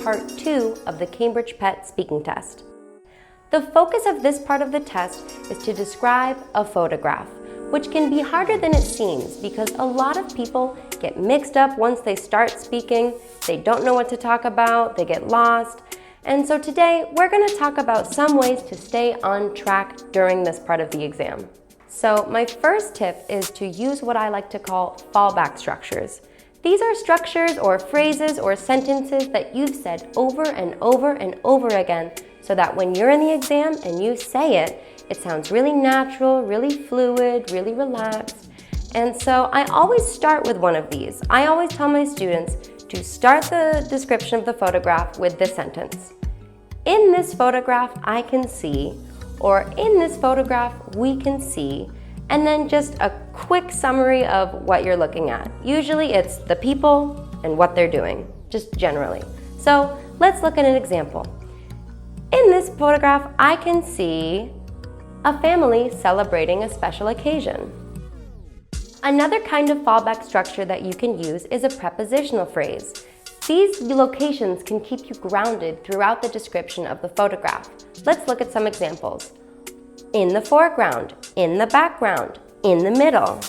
Part 2 of the Cambridge PET Speaking Test. The focus of this part of the test is to describe a photograph, which can be harder than it seems because a lot of people get mixed up once they start speaking, they don't know what to talk about, they get lost. And so today, we're going to talk about some ways to stay on track during this part of the exam. So my first tip is to use what I like to call fallback structures. These are structures or phrases or sentences that you've said over and over and over again so that when you're in the exam and you say it, it sounds really natural, really fluid, really relaxed. And so I always start with one of these. I always tell my students to start the description of the photograph with this sentence. In this photograph, I can see, or in this photograph, we can see, and then just a quick summary of what you're looking at. Usually it's the people and what they're doing, just generally. So let's look at an example. In this photograph, I can see a family celebrating a special occasion. Another kind of fallback structure that you can use is a prepositional phrase. These locations can keep you grounded throughout the description of the photograph. Let's look at some examples. In the foreground, in the background, in the middle,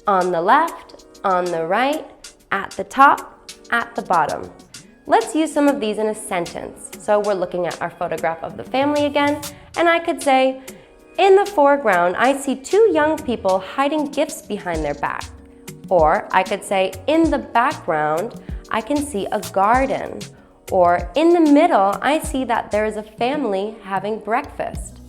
on the left, on the right, at the top, at the bottom. Let's use some of these in a sentence. So we're looking at our photograph of the family again, and I could say, in the foreground, I see two young people hiding gifts behind their back. Or I could say, in the background, I can see a garden. Or in the middle, I see that there is a family having breakfast.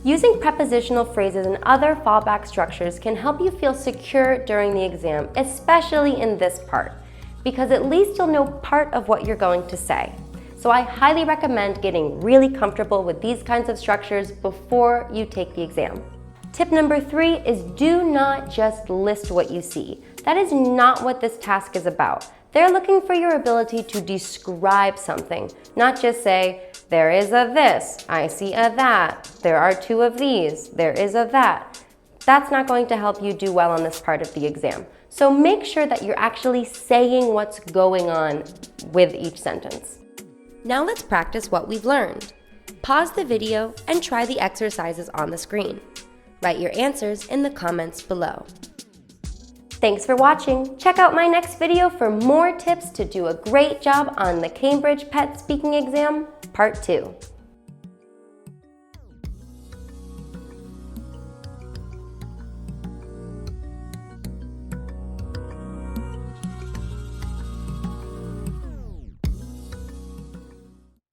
Using prepositional phrases and other fallback structures can help you feel secure during the exam, especially in this part, because at least you'll know part of what you're going to say. So I highly recommend getting really comfortable with these kinds of structures before you take the exam. Tip number 3 is do not just list what you see. That is not what this task is about. They're looking for your ability to describe something, not just say, there is a this, I see a that, there are two of these, there is a that. That's not going to help you do well on this part of the exam. So make sure that you're actually saying what's going on with each sentence. Now let's practice what we've learned. Pause the video and try the exercises on the screen. Write your answers in the comments below. Thanks for watching. Check out my next video for more tips to do a great job on the Cambridge PET Speaking Exam, Part 2.